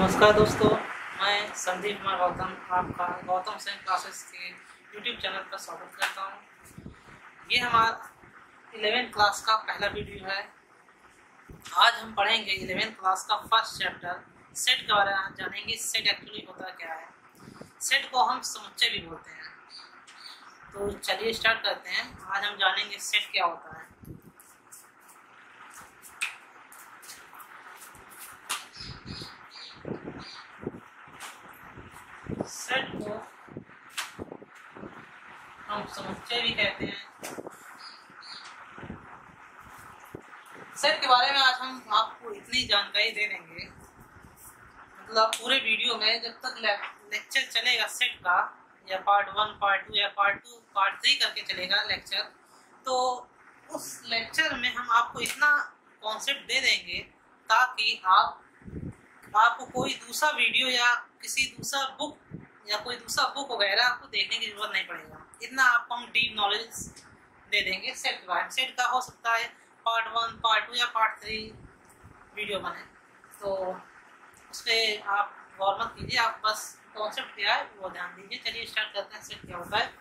नमस्कार दोस्तों, मैं संदीप कुमार गौतम आपका गौतम सेन क्लासेस के यूट्यूब चैनल पर स्वागत करता हूँ। ये हमारा 11th क्लास का पहला वीडियो है। आज हम पढ़ेंगे 11th क्लास का फर्स्ट चैप्टर सेट के बारे में जानेंगे। सेट एक्चुअली होता क्या है, सेट को हम समुच्चय भी बोलते हैं। तो चलिए स्टार्ट करते हैं। आज हम जानेंगे सेट क्या होता है। सेट को हम समुच्चय भी कहते हैं। सेट के बारे में आज हम आपको इतनी जानकारी दे देंगे, मतलब पूरे वीडियो में जब तक लेक्चर चलेगा सेट का, या पार्ट 1, पार्ट 2 या पार्ट 2, पार्ट 3 करके चलेगा लेक्चर, तो उस लेक्चर में हम आपको इतना कॉन्सेप्ट दे देंगे ताकि आपको कोई दूसरा वीडियो या किसी दूसरा बुक या कोई दूसरा बुक वगैरह आपको देखने की जरूरत नहीं पड़ेगा। इतना आपको हम डीप नॉलेज दे देंगे सेट के बारे में। सेट का हो सकता है पार्ट 1, पार्ट 2 या पार्ट 3 वीडियो बने, तो उस पर आप गौर मत कीजिए, आप बस कॉन्सेप्ट क्या है वो ध्यान दीजिए। चलिए स्टार्ट करते हैं। सेट क्या होता है।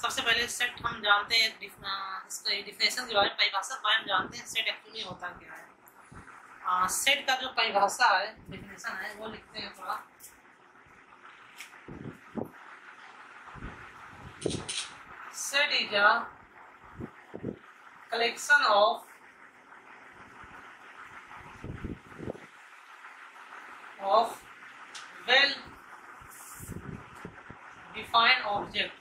सबसे पहले सेट हम जानते हैं, इसका डिफिनेशन के बारे में, परिभाषा के बारे में जानते हैं। सेट एक्चुअली होता क्या है। सेट का जो परिभाषा है, डिफिनेशन है, वो लिखते हैं थोड़ा। Set is a collection of well defined object.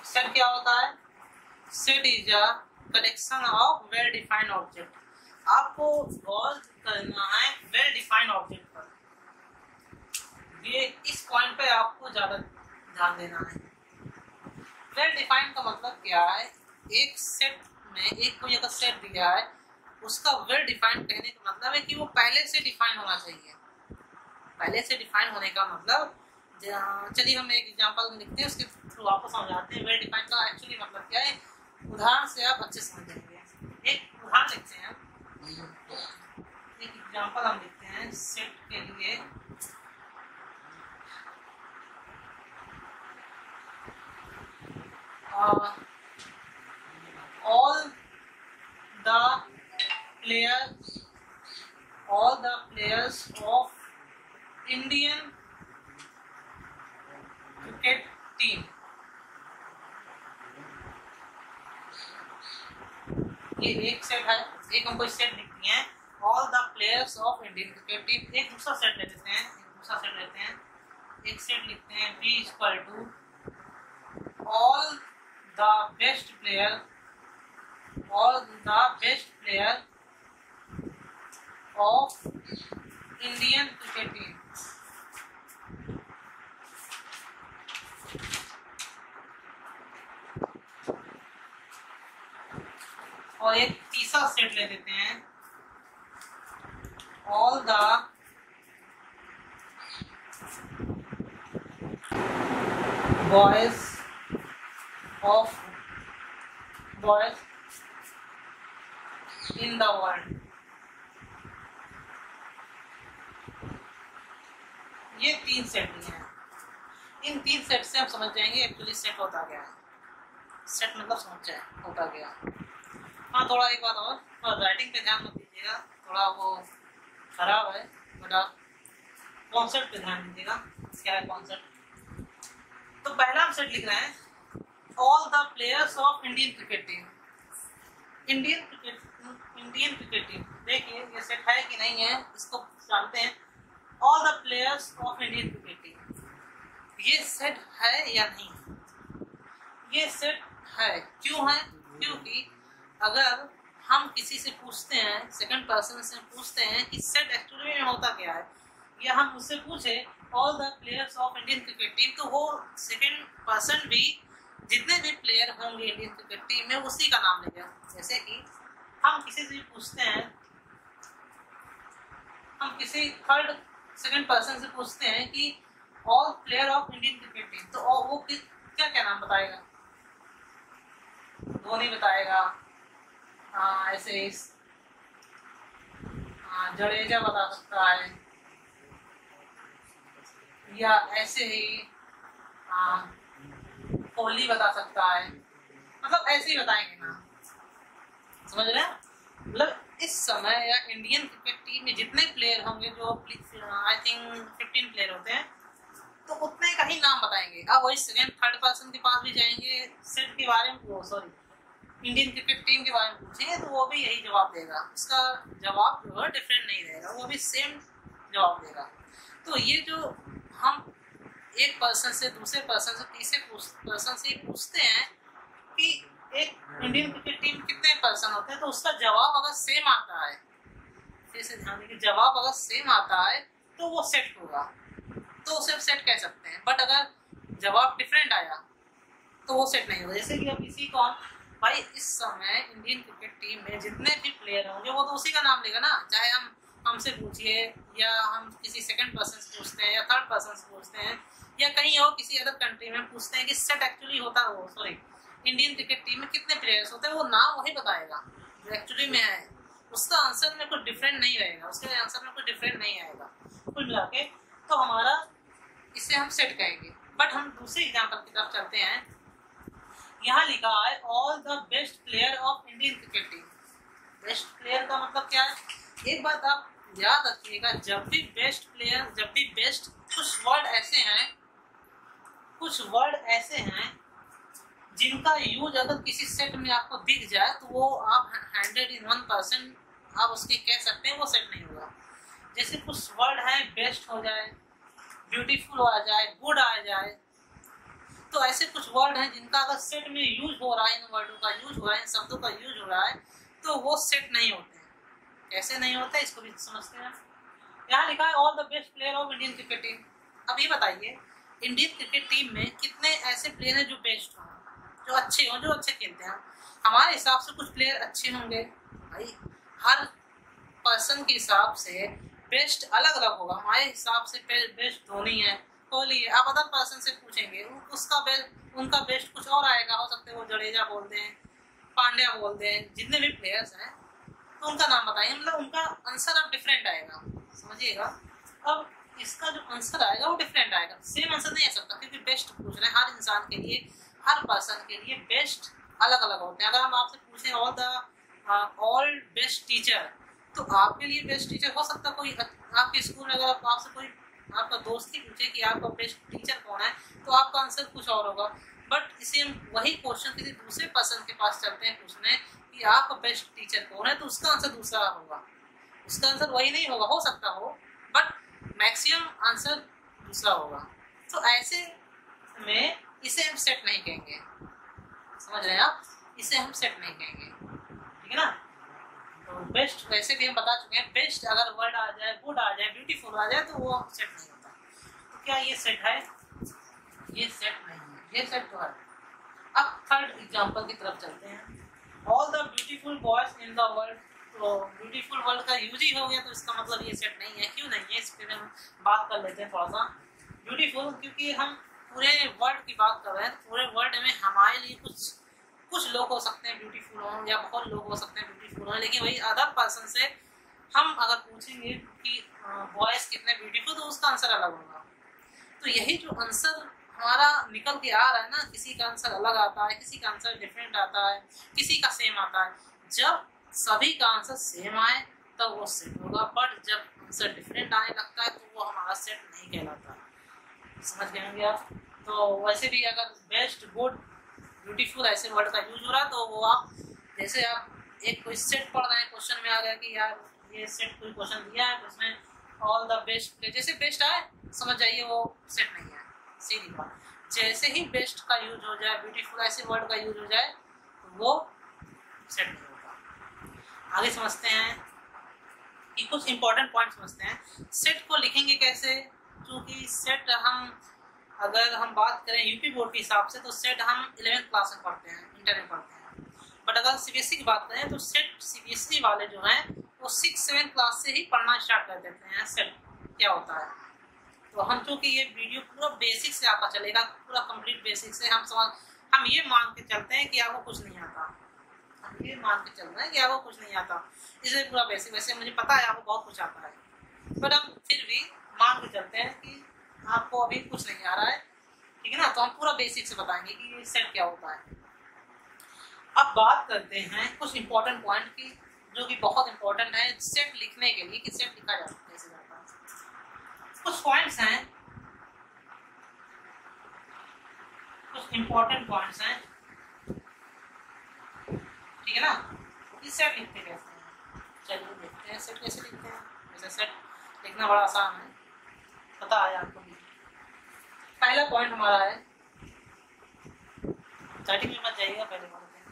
Set क्या होता है? Set is a collection of well defined object. आपको गौर करना है वेल डिफाइंड ऑब्जेक्ट पर। ये इस पॉइंट पे आपको ज्यादा ध्यान देना है। वेल डिफाइंड का मतलब क्या है? एक सेट में एक कोई अगर सेट दिया है, उसका वेल डिफाइंड कहने का मतलब है कि वो पहले से डिफाइन होना चाहिए। पहले से डिफाइन होने का मतलब, चलिए हम एक एग्जांपल लिखते हैं, उसके थ्रू आपको समझाते हैं वेल डिफाइंड का एक्चुअली मतलब क्या है। उदाहरण से आप अच्छे समझ जाएंगे। एक उदाहरण लिखते हैं, एक एग्जांपल हम लिखते हैं सेट के लिए। all the players of Indian cricket team। ये एक सेट है, एक हमको सेट लिखनी है। all the players of Indian cricket team। एक दूसरा सेट ले लेते हैं, एक सेट लिखते हैं B equal to all the best player of Indian cricket team। और एक तीसरा सेट ले लेते हैं all the boys in the world। ये 3 सेट हैं। इन 3 सेट से हम समझ जाएंगे एक्चुअली सेट होता क्या है। सेट मतलब समुच्चय होता क्या। हाँ, थोड़ा एक बात और, थोड़ा राइटिंग पे ध्यान मत दीजिएगा, थोड़ा वो खराब है, बट आप कॉन्सेप्ट पे ध्यान दीजिएगा। क्या है कॉन्सेप्ट? तो पहला हम सेट लिख रहे हैं all the players of Indian cricket team. Indian cricket team, देखिए ये सेट है कि नहीं है, इसको जानते हैं। All the players of Indian cricket team, ये सेट है या नहीं? ये सेट है। क्यों है? क्योंकि अगर हम किसी से पूछते हैं, सेकंड पर्सन से पूछते हैं कि सेट एक्चुअली में होता क्या है, या हम उससे पूछे all the players of Indian cricket team, तो वो सेकंड पर्सन भी जितने भी प्लेयर होंगे इंडियन क्रिकेट टीम में उसी का नाम लेगा। जैसे कि हम किसी से पूछते हैं, हम किसी थर्ड सेकंड पर्सन से पूछते हैं कि all player of Indian cricket team, तो वो क्या क्या नाम बताएगा? धोनी बताएगा, ऐसे जडेजा बता सकता है, या ऐसे ही कोहली बता सकता है, मतलब ऐसे ही बताएंगे ना, समझ रहे हैं। मतलब इस समय या इंडियन क्रिकेट टीम में जितने प्लेयर होंगे, जो आई थिंक 15 प्लेयर होते हैं, तो उतने का ही नाम बताएंगे। अब वही सेकंड थर्ड पर्सन के पास भी जाएंगे, सेट के बारे में, वो सॉरी इंडियन क्रिकेट टीम के बारे में पूछेंगे, तो वो भी यही जवाब देगा। उसका जवाब जो है डिफरेंट नहीं रहेगा, वो भी सेम जवाब देगा। तो ये जो हम एक पर्सन से दूसरे पर्सन से तीसरे पर्सन से पूछते हैं कि एक इंडियन क्रिकेट टीम कितने पर्सन होते हैं, तो उसका जवाब अगर सेम आता है, फिर से ध्यान दें, जवाब अगर सेम आता है तो वो सेट होगा, तो उसे सेट कह सकते हैं। बट अगर जवाब डिफरेंट आया तो वो सेट नहीं होगा। जैसे कि अब इसी को भाई इस समय इंडियन क्रिकेट टीम में जितने भी प्लेयर होंगे वो तो उसी का नाम लेगा ना, चाहे हमसे पूछिए, या हम किसी सेकंड पर्सन से पूछते हैं, या थर्ड पर्सन से पूछते हैं, या कहीं और किसी अदर कंट्री में पूछते हैं कि सेट एक्चुअली होता हो, सॉरी इंडियन क्रिकेट टीम में कितने प्लेयर्स होते हैं, वो नाम वही बताएगा जो एक्चुअली में है। उसका आंसर में कुछ डिफरेंट नहीं रहेगा, उसके आंसर में कुछ डिफरेंट नहीं आएगा कुल मिला के। तो हमारा इसे हम सेट कहेंगे। बट हम दूसरे एग्जाम्पल की तरफ चलते हैं। यहाँ लिखा है all the best player of Indian cricket team. Best player का मतलब क्या है? एक बात आप याद रखिएगा, जब भी बेस्ट प्लेयर, जब भी बेस्ट, कुछ वर्ड ऐसे हैं जिनका यूज अगर किसी सेट में आपको दिख जाए तो वो आप 101% आप उसके कह सकते हैं, वो सेट नहीं होगा। जैसे कुछ वर्ड है, बेस्ट हो जाए, ब्यूटीफुल आ जाए, गुड आ जाए, तो ऐसे कुछ वर्ड हैं जिनका अगर सेट में यूज हो रहा है, इन वर्डों का यूज हो रहा है, इन शब्दों का यूज हो रहा है, तो वो सेट नहीं होते हैं। कैसे नहीं होते इसको भी समझते हैं। यहाँ लिखा है all the best player of Indian cricket team. अब ये बताइए इंडियन क्रिकेट टीम में कितने ऐसे प्लेयर हैं जो बेस्ट हों, जो अच्छे हों, जो अच्छे खेलते हैं। हमारे हिसाब से कुछ प्लेयर अच्छे होंगे भाई, हर पर्सन के हिसाब से बेस्ट अलग अलग होगा। हमारे हिसाब से बेस्ट धोनी है, कोहली है। आप अदर पर्सन से पूछेंगे उनका बेस्ट कुछ और आएगा, हो सकता है वो जडेजा बोल दें, पांड्या बोल दें, जितने भी प्लेयर्स हैं तो उनका नाम बताइए, मतलब उनका आंसर अब डिफरेंट आएगा, समझिएगा। अब इसका जो आंसर आएगा वो डिफरेंट आएगा, सेम आंसर नहीं आ सकता, क्योंकि बेस्ट पूछ रहे हैं। हर इंसान के लिए, हर पर्सन के लिए बेस्ट अलग अलग होते हैं। अगर हम आपसे पूछें ऑल बेस्ट टीचर, तो आपके लिए बेस्ट टीचर हो सकता है कोई आपके स्कूल में, अगर आपसे कोई आपका दोस्त ही पूछे कि आपका बेस्ट टीचर कौन है, तो आपका आंसर कुछ और होगा। बट इसे हम वही क्वेश्चन किसी दूसरे पर्सन के पास चलते हैं पूछने कि आपका बेस्ट टीचर कौन है, तो उसका आंसर दूसरा होगा, उसका आंसर वही नहीं होगा, हो सकता हो, बट मैक्सिमम आंसर दूसरा होगा। तो ऐसे में इसे हम सेट नहीं कहेंगे, समझ रहे हैं आप, इसे हम सेट नहीं कहेंगे, ठीक है ना। तो बेस्ट वैसे भी हम बता चुके हैं, बेस्ट अगर वर्ड आ जाए, गुड आ जाए, ब्यूटीफुल आ जाए, तो वो सेट नहीं होता। तो क्या ये सेट है? ये सेट नहीं है, ये सेट तो है। अब थर्ड एग्जांपल की तरफ चलते हैं। All the beautiful boys in the world. तो ब्यूटीफुल वर्ल्ड का यूज ही हो गया, तो इसका मतलब ये सेट नहीं है। क्यों नहीं है, इस पर हम बात कर लेते हैं थोड़ा सा। ब्यूटीफुल, क्योंकि हम पूरे वर्ल्ड की बात कर रहे हैं, पूरे वर्ल्ड में हमारे लिए कुछ लोग हो सकते हैं ब्यूटीफुल हों, या बहुत लोग हो सकते हैं ब्यूटीफुल हों, लेकिन वही अदर पर्सन से हम अगर पूछेंगे कि बॉयज कितने ब्यूटीफुल, तो उसका आंसर अलग होगा। तो यही जो आंसर हमारा निकल के आ रहा है ना, किसी का आंसर अलग आता है, किसी का आंसर डिफरेंट आता है, किसी का सेम आता है। जब सभी का आंसर सेम आए तब वो सेट होगा, बट जब आंसर डिफरेंट आने लगता है तो वो हमारा सेट नहीं कहलाता। समझ गए होंगे आप। तो वैसे भी अगर बेस्ट, गुड, ब्यूटीफुल ऐसे वर्ड का यूज हो रहा है, तो वो आप जैसे आप एक कोई सेट पढ़ रहे हैं, क्वेश्चन में आ गया कि यार ये सेट कोई क्वेश्चन दिया है, उसमें ऑल द बेस्ट, जैसे बेस्ट आए समझ जाइए वो सेट नहीं है, सीधी बात। जैसे ही बेस्ट का यूज हो जाए, ब्यूटीफुल ऐसे वर्ड का यूज हो जाए, तो वो सेट नहीं होगा। आगे समझते हैं कि कुछ इंपॉर्टेंट पॉइंट समझते हैं। सेट को लिखेंगे कैसे? क्योंकि सेट अगर हम बात करें यूपी बोर्ड के हिसाब से, तो सेट हम 11th क्लास में पढ़ते हैं, इंटर में पढ़ते हैं। बट अगर सीबीएसई की बात करें तो सेट सीबीएसई वाले जो हैं वो 6-7 क्लास से ही पढ़ना स्टार्ट कर देते हैं सेट क्या होता है। तो हम चूँकि ये वीडियो पूरा बेसिक से आपका चलेगा, पूरा कंप्लीट बेसिक से हम ये मान के चलते हैं कि आपको कुछ नहीं आता। हम ये मान के चल रहे हैं कि आपको कुछ नहीं आता, इसलिए पूरा बेसिक, वैसे मुझे पता है आपको बहुत कुछ आता है, बट हम फिर भी मान के चलते हैं कि आपको अभी कुछ नहीं आ रहा है, ठीक है ना। तो हम पूरा बेसिक से बताएंगे कि ये सेट क्या होता है। अब बात करते हैं कुछ इंपॉर्टेंट पॉइंट की, जो कि बहुत इंपॉर्टेंट है सेट लिखने के लिए, कि सेट लिखा जा सकता है कैसे जाता है। कुछ पॉइंट्स हैं, कुछ इंपॉर्टेंट पॉइंट्स हैं, ठीक है ना। कि सेट लिखते कैसे हैं, चलिए देखते हैं सेट कैसे लिखते हैं। वैसे सेट लिखना बड़ा आसान है, पता है आपको भी। पहला पॉइंट हमारा है, स्टार्टिंग में मत जाइएगा, पहले पढ़ते हैं,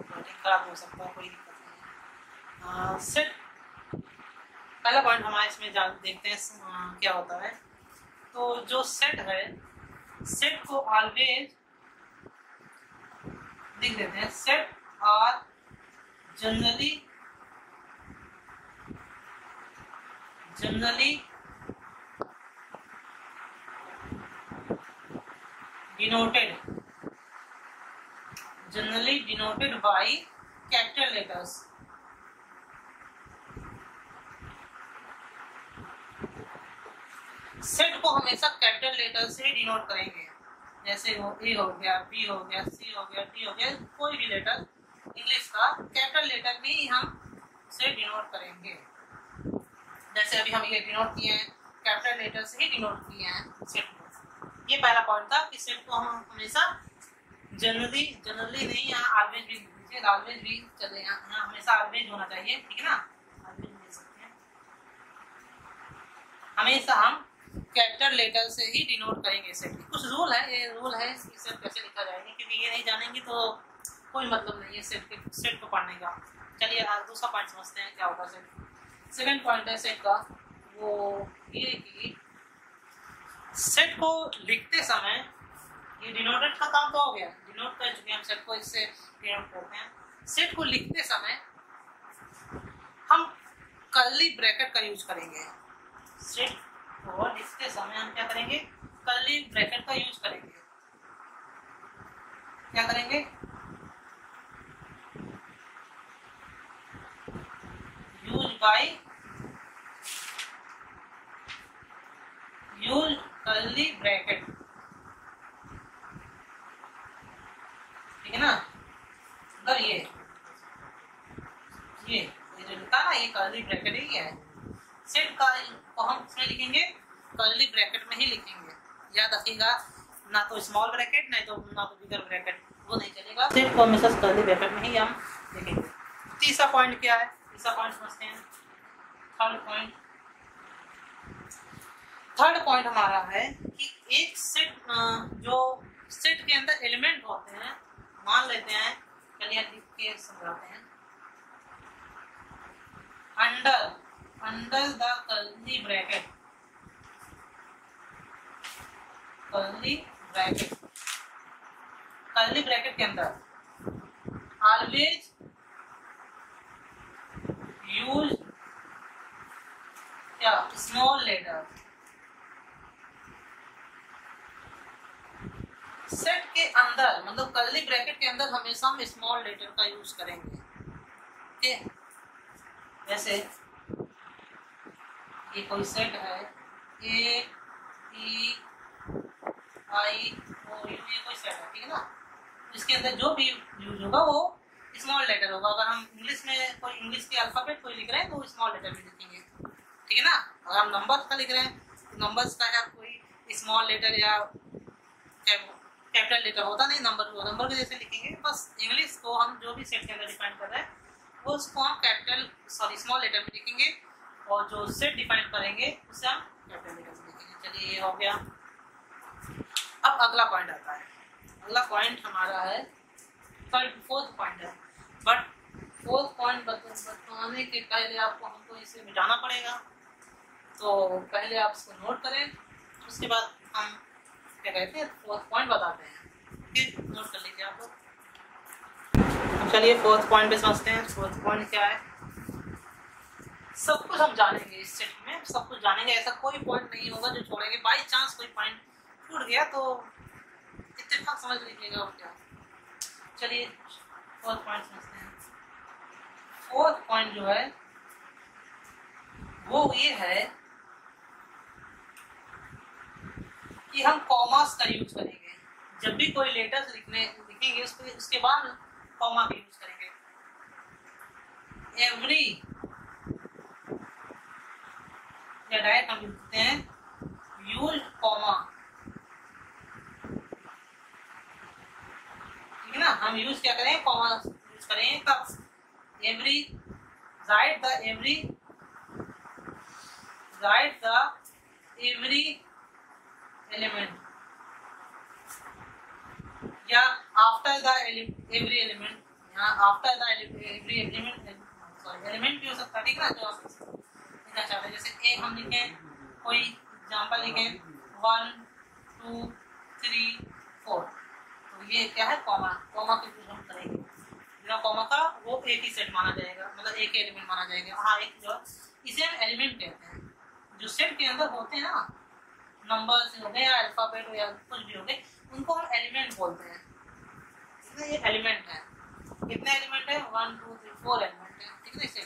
स्टार्टिंग खराब हो सकता है, कोई दिक्कत नहीं। सेट पहला पॉइंट हमारा इसमें देखते हैं क्या होता है। तो जो सेट है, सेट को ऑलवेज लिख देते हैं, set are generally denoted by capital letters। Set को हमेशा कैपिटल लेटर से डिनोट करेंगे, जैसे वो ए हो गया, बी हो गया, सी हो गया, डी हो गया, कोई भी लेटर इंग्लिश का कैपिटल लेटर में ही हम से डिनोट करेंगे। जैसे अभी हम ये डिनोट किए हैं, कैपिटल लेटर से ही डिनोट किए हैं सेट को। ये पहला पॉइंट था कि सेट को हम हमेशा जनरली नहीं, यहाँ ऑलवेज भी लीजिए, ऑलवेज भी चले, यहाँ हमेशा ऑलवेज होना चाहिए, ठीक है ना, ऑलवेज ले सकते हैं। हमेशा हम कैपिटल लेटर से ही डिनोट करेंगे सेट। कुछ रूल है, ये रूल है कि सेट कैसे लिखा जाएगा, क्योंकि ये नहीं जानेंगे तो कोई मतलब नहीं है सेट को पढ़ने का। चलिए दूसरा पॉइंट समझते हैं क्या होगा सेट। सेकंड पॉइंट है सेट का, वो ये कि सेट को लिखते समय, ये डिनोटेड का काम तो हो गया, डिनोट कर चुके हैं हम सेट को, इससे डिनोट करते हैं। सेट को लिखते समय हम कर्ली ब्रैकेट का यूज करेंगे। सेट को लिखते समय हम क्या करेंगे, कर्ली ब्रैकेट का यूज करेंगे। क्या करेंगे, यूज कर्ली ब्रैकेट, ठीक है ना। मतलब ये जो लिखा ना, ये कर्ली ब्रैकेट ही है। सेट का को हम इसमें लिखेंगे, कर्ली ब्रैकेट में ही लिखेंगे, याद रखिएगा। ना तो स्मॉल ब्रैकेट, ना तो बिगर ब्रैकेट, वो नहीं चलेगा। सेट को हमेशा कर्ली ब्रैकेट में ही हम लिखेंगे। तीसरा पॉइंट क्या है, तीसरा पॉइंट समझते हैं। थर्ड पॉइंट हमारा है कि एक सेट, जो सेट के अंदर एलिमेंट होते हैं, मान लेते हैं, चलिए लिख के समझाते हैं। Under the curly bracket, curly bracket के अंदर ऑलवेज यूज क्या, स्मॉल लेटर। सेट के अंदर मतलब कर्ली ब्रैकेट के अंदर हमेशा हम स्मॉल लेटर का यूज करेंगे, ठीक है। जैसे ये कोई सेट है, ए ई आई ओ यू, ये कोई सेट है, ठीक है ना। इसके अंदर जो भी यूज होगा वो स्मॉल लेटर होगा। अगर हम इंग्लिश में कोई इंग्लिश के अल्फाबेट कोई लिख रहे हैं तो स्मॉल लेटर में लिखेंगे, ठीक है ना। अगर हम नंबर्स का लिख रहे हैं तो नंबर्स का या कोई स्मॉल लेटर या कैपिटल लेटर होता नहीं, नंबर के जैसे लिखेंगे। बस इंग्लिश को हम जो भी सेट के अंदर डिफाइन कर रहे हैं वो उसको हम स्मॉल लेटर में लिखेंगे, और जो सेट डिफाइन करेंगे उसे हम कैपिटल लेटर में लिखेंगे। चलिए ये हो गया। अब अगला पॉइंट आता है। अगला पॉइंट हमारा है फोर्थ पॉइंट है, बट फोर्थ पॉइंट बताने के पहले आपको हमको इसे मिटाना पड़ेगा। तो पहले आप इसको नोट करें, उसके बाद हम क्या कहते हैं फोर्थ पॉइंट बताते हैं, फिर नोट कर लीजिए आप लोग। चलिए फोर्थ पॉइंट पे समझते हैं। फोर्थ पॉइंट क्या है, सब कुछ हम जानेंगे इस सेट में, सब कुछ जानेंगे। ऐसा कोई पॉइंट नहीं होगा जो छोड़ेंगे। बाई चांस कोई पॉइंट छूट गया तो इत्तेफाक समझ लीजिएगा और क्या। चलिए फोर्थ पॉइंट समझते हैं। फोर्थ पॉइंट जो है वो ये है कि हम कॉमास का यूज करेंगे जब भी कोई लेटर्स लिखेंगे उसके बाद कॉमा का यूज करेंगे। एवरी या डायरेक्ट हम लिखते हैं यूज कॉमा, ठीक है ना। हम यूज क्या करें, कॉमा यूज करेंगे कब, every right the every element या आफ्टर द एवरी एलिमेंट, यहाँ after the every element, sorry element भी हो सकता है, ठीक है ना। जो लिखना चाहते हैं जैसे ए हम लिखें, कोई एग्जांपल लिखें 1 2 3 4, तो ये क्या है कॉमा, कॉमा के यूज हम करेंगे। बिना कॉमा का वो एक ही सेट माना जाएगा, मतलब एक ही एलिमेंट माना जाएगा। हाँ एक जो इसे हम एलिमेंट कहते हैं, जो सेट के अंदर होते हैं ना, नंबर्स हो गए या अल्फाबेट हो या कुछ भी हो गए, उनको हम एलिमेंट बोलते हैं। इसलिए ये एलिमेंट है। कितने एलिमेंट है, 1 2 3 4 एलिमेंट है, ठीक है ना। इसे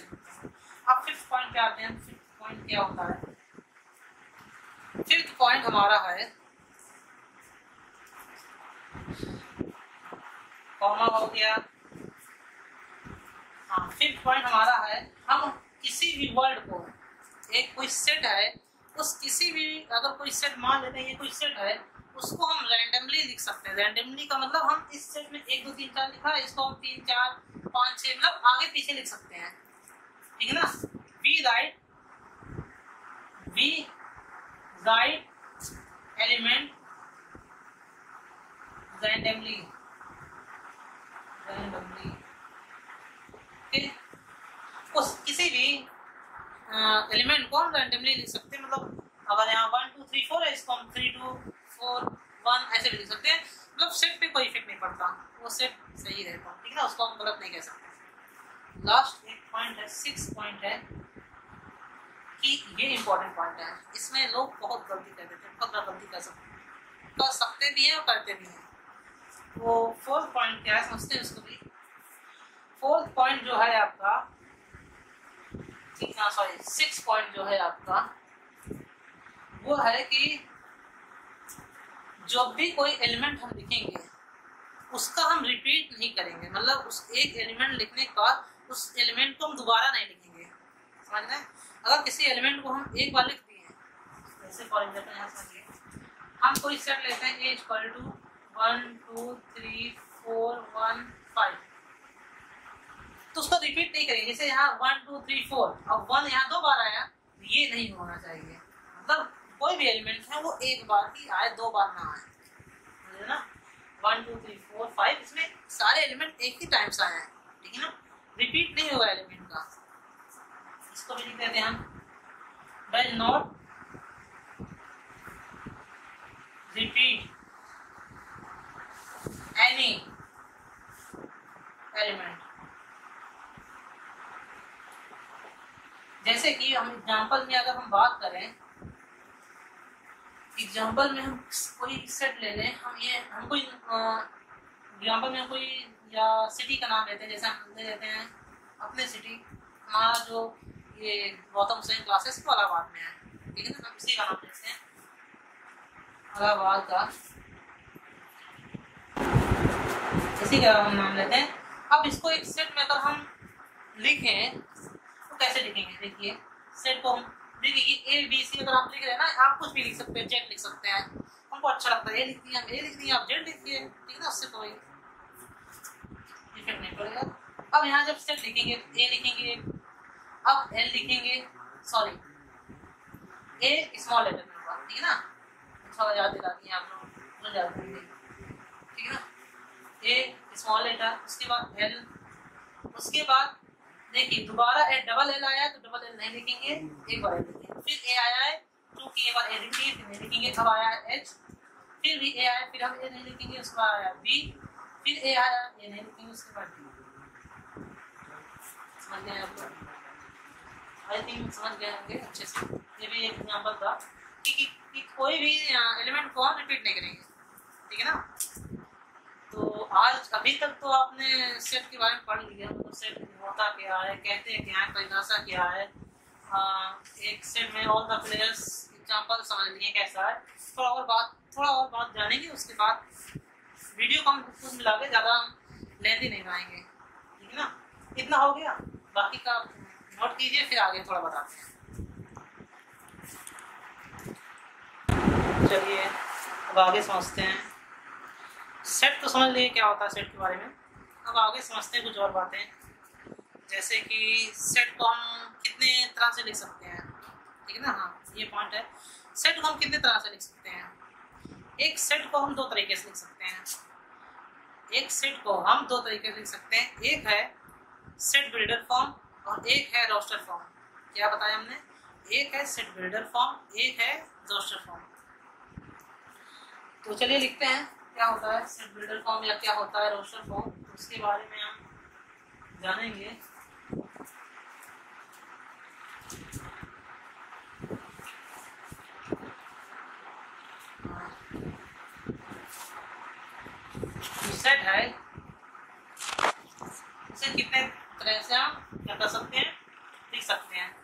अब फिफ्थ पॉइंट पे आते हैं। फिफ्थ पॉइंट क्या होता है, फिफ्थ पॉइंट हमारा है कॉमा हो गया। हाँ फिफ्थ पॉइंट हमारा है हम किसी भी वर्ड को, एक कोई सेट है उस किसी भी, अगर कोई सेट मान लेते हैं ये कोई सेट है, उसको हम रैंडमली लिख सकते हैं। रैंडमली का मतलब हम इस सेट में 1 2 3 4 लिखा है, इसको हम 3 4 5 6 मतलब आगे पीछे लिख सकते हैं, ठीक है ना। वी राइट एलिमेंट रैंडमली, उस किसी भी एलिमेंट को हम रैंडमली लिख सकते हैं। मतलब अगर यहाँ 1 2 3 4 है, इसको हम 3 2 4 1 ऐसे भी लिख सकते हैं। मतलब सेट पे कोई इफेक्ट नहीं पड़ता, वो सेट सही रहता, ठीक है ना, उसको हम गलत नहीं कह सकते। लास्ट एक पॉइंट है, 6 पॉइंट है कि ये इंपॉर्टेंट पॉइंट है, इसमें लोग बहुत गलती कर देते हैं, बहुत गलती कर सकते भी हैं और करते भी हैं। वो फोर्थ पॉइंट क्या है समझते हैं उसको भी। फोर्थ पॉइंट जो है आपका, सॉरी 6 पॉइंट जो है आपका वो है कि जब भी कोई एलिमेंट हम लिखेंगे उसका हम रिपीट नहीं करेंगे। मतलब उस एक एलिमेंट लिखने के बाद उस एलिमेंट को हम दोबारा नहीं लिखेंगे, समझ रहे हैं। अगर किसी एलिमेंट को हम एक बार लिख दिए, जैसे फॉर एग्जांपल यहाँ समझिए, हम कोई सेट लेते हैं a इक्वल टू 1 2 3 4 1 5, तो उसको रिपीट नहीं करेंगे। जैसे यहाँ 1 2 3 4, अब 1 यहाँ 2 बार आया, ये नहीं होना चाहिए। मतलब कोई भी एलिमेंट है वो एक बार ही आए, 2 बार ना आए, समझे ना। 1 2 3 4 5 इसमें सारे एलिमेंट एक ही टाइम से आए हैं, ठीक है ना, रिपीट नहीं होगा एलिमेंट का। इसको भी लिख देते हैं हम, does not repeat any element. जैसे कि हम एग्जांपल में अगर हम बात करें, एग्जांपल में हम कोई सेट ले लें, हम कोई एग्जांपल में कोई या सिटी का नाम लेते हैं। जैसे हम ले लेते हैं अपने सिटी, हमारा जो ये गौतम सेन क्लासेस को इलाहाबाद में है, ठीक है ना, हम इसी का नाम लेते हैं, इलाहाबाद का इसी का हम नाम लेते हैं। अब इसको एक सेट में अगर हम लिखें तो कैसे लिखेंगे, देखिए सेट को हम देखिए ए बी सी अगर आप लिख रहे हैं ना, आप कुछ भी लिख सकते हैं, जेड लिख सकते हैं, हमको अच्छा लगता है ए लिख दिया, ए लिख दिया, आप जेड लिख दिए, ठीक है ना, उससे कोई इफेक्ट नहीं पड़ेगा। अब यहाँ जब सेट लिखेंगे ए लिखेंगे, अब एल लिखेंगे, सॉरी ए स्मॉल लेटर में होगा, ठीक है ना, थोड़ा याद दिला दिए आप लोग, याद करेंगे, ठीक है ना, ए स्मॉल लेटर, उसके बाद एल, उसके बाद देखिए दोबारा डबल एल आया है तो डबल एल नहीं लिखेंगे, एक बार लिखेंगे। फिर ए आया है, चूंकि एक बार ए लिखिए फिर नहीं लिखेंगे, अब आया है एच, फिर भी ए आया, फिर हम ए नहीं लिखेंगे, उसके बाद आया बी, फिर ए आया, ए नहीं लिखेंगे, उसके बाद डी। समझ गए आप लोग, आई थिंक समझ गए होंगे अच्छे से। ये भी एक एग्जांपल था कि कोई भी एलिमेंट को हम रिपीट नहीं करेंगे, ठीक है ना। तो आज अभी तक तो आपने सेट के बारे में पढ़ लिया, मतलब सेट होता क्या है, कहते हैं क्या है, परिभाषा क्या है, एक सेट में ऑल द प्लेयर्स एग्जांपल समझ लिए कैसा है। थोड़ा और बात जानेंगे, उसके बाद वीडियो को हम कुछ मिला के ज़्यादा लेंदी नहीं बनाएंगे, ठीक है ना। इतना हो गया, बाकी का नोट कीजिए, फिर आगे थोड़ा बताते हैं। चलिए अब आगे समझते हैं। सेट तो समझ लिए क्या होता है सेट के बारे में, अब आगे समझते हैं कुछ और बातें, जैसे कि सेट को हम कितने तरह से लिख सकते हैं, ठीक है ना। हाँ, ये पॉइंट है, सेट को हम कितने तरह से लिख सकते हैं। एक सेट को हम दो तरीके से लिख सकते हैं, एक सेट को हम दो तरीके से लिख सकते हैं। एक है सेट बिल्डर फॉर्म और एक है रोस्टर फॉर्म। क्या बताया हमने, एक है सेट बिल्डर फॉर्म, एक है रोस्टर फॉर्म। तो चलिए लिखते हैं क्या होता है सेट बिल्डर फॉर्म या क्या होता है रोस्टर फॉर्म, तो उसके बारे में हम जानेंगे। सेट है, इसे कितने तरह से हम क्या कर सकते हैं, लिख सकते हैं।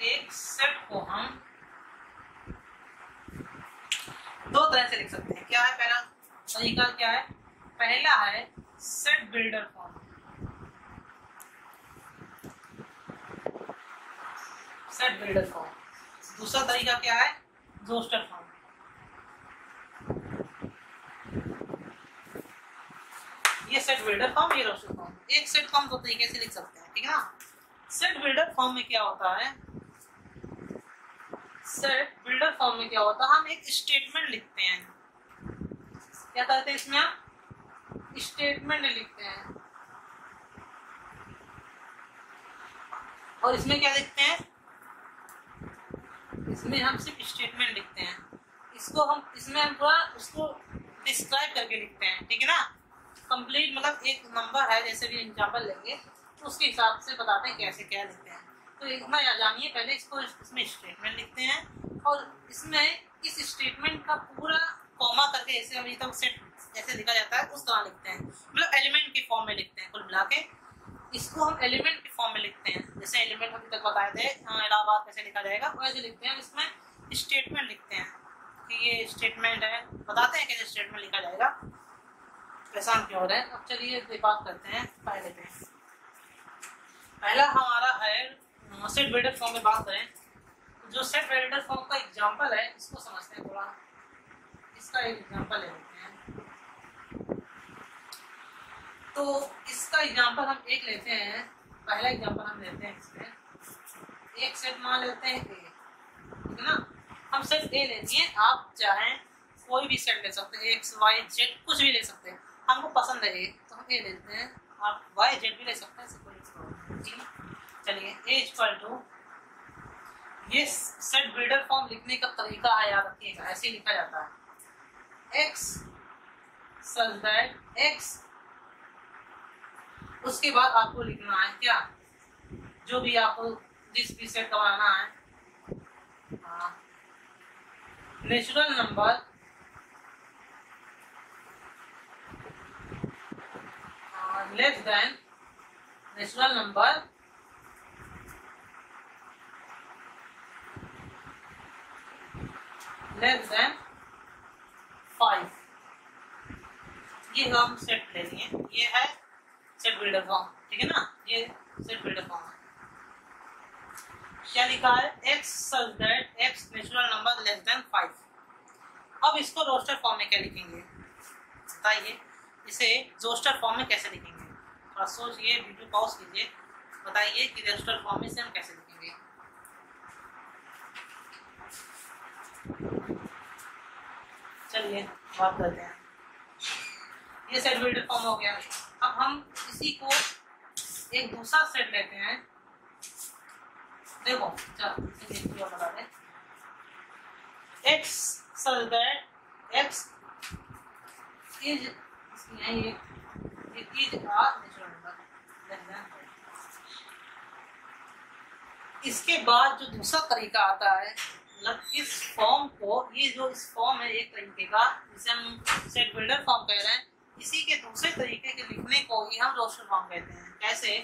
एक सेट को हम दो तरह से लिख सकते हैं। क्या है पहला तरीका, क्या है, पहला है set builder form, set builder form. दूसरा तरीका क्या है, रोस्टर फॉर्म। ये सेट बिल्डर फॉर्म, ये रोस्टर फॉर्म। एक सेट को हम दो तरीके से लिख सकते हैं, ठीक है ना। सेट बिल्डर फॉर्म में क्या होता है, सेट बिल्डर फॉर्म में क्या होता है, हम एक स्टेटमेंट लिखते हैं। क्या करते हैं इसमें, हम स्टेटमेंट लिखते हैं, और इसमें क्या लिखते हैं, इसमें हम सिर्फ स्टेटमेंट लिखते हैं। इसमें हम पूरा उसको डिस्क्राइब करके लिखते हैं, ठीक है ना। कंप्लीट मतलब एक नंबर है, जैसे भी एग्जांपल लेंगे तो उसके हिसाब से बताते हैं कैसे क्या लिखते हैं। तो इतना याद जानिए, पहले इसको इसमें स्टेटमेंट लिखते हैं और इसमें इस स्टेटमेंट का पूरा कॉमा करके, जैसे अभी तक सेट जैसे लिखा जाता है उस तरह लिखते हैं, मतलब एलिमेंट के फॉर्म में लिखते हैं। कुल मिला के इसको हम एलिमेंट के फॉर्म में लिखते हैं, जैसे एलिमेंट अभी तक बताए थे इलाहाबाद कैसे लिखा जाएगा वैसे लिखते हैं। इसमें स्टेटमेंट लिखते हैं कि ये स्टेटमेंट है, बताते हैं कैसे स्टेटमेंट लिखा जाएगा, ऐसा क्यों हो रहा है। अब चलिए बात करते हैं पहले पे। पहला हमारा है सेट बिल्डर फॉर्म में बात करें, जो सेट बिल्डर फॉर्म का एग्जांपल है इसको समझते हैं थोड़ा। इसका एक एग्जांपल ले लेते हैं, तो इसका एग्जांपल हम एक लेते हैं। पहला एग्जांपल हम लेते हैं, इसमें एक सेट मान लेते हैं ए, ठीक है ना। हम सेट ए लेते हैं, आप चाहें कोई भी सेट ले सकते हैं, एक्स वाई जेड कुछ भी ले सकते हैं। हमको पसंद है ए तो हम ए लेते हैं, आप वाई जेड भी ले सकते हैं, ठीक है। चलिए ए इक्वल टू, ये सेट बिल्डर फॉर्म लिखने का तरीका है, याद रखिएगा, ऐसे ही लिखा जाता है। एक्स सच दैट एक्स, उसके बाद आपको लिखना है क्या, जो भी आपको जिस भी सेट बनाना है, natural number less than natural number less than 5। ये हम सेट ले लिए, ये है सेट बिल्डर फॉर्म, ठीक है ना। ये सेट बिल्डर फॉर्म है। क्या लिखा है, x such that x natural number less than 5। अब इसको रोस्टर फॉर्म में क्या लिखेंगे बताइए, इसे रोस्टर फॉर्म में कैसे लिखेंगे, थोड़ा सोचिए, वीडियो पॉज कीजिए, बताइए कि रोस्टर फॉर्म में से हम कैसे लिखेंगे। चलिए बात करते हैं। ये सेट बिल्डर फॉर्म हो गया। अब हम इसी को एक दूसरा सेट लेते हैं, देखो चलो बता दें, x such that x is natural number. इसके बाद जो दूसरा तरीका आता है मतलब इस फॉर्म को, ये जो इस फॉर्म है एक तरीके का, जिसे हम सेट बिल्डर फॉर्म कह रहे हैं, इसी के दूसरे तरीके के लिखने को ही हम रोस्टर फॉर्म कहते हैं। कैसे?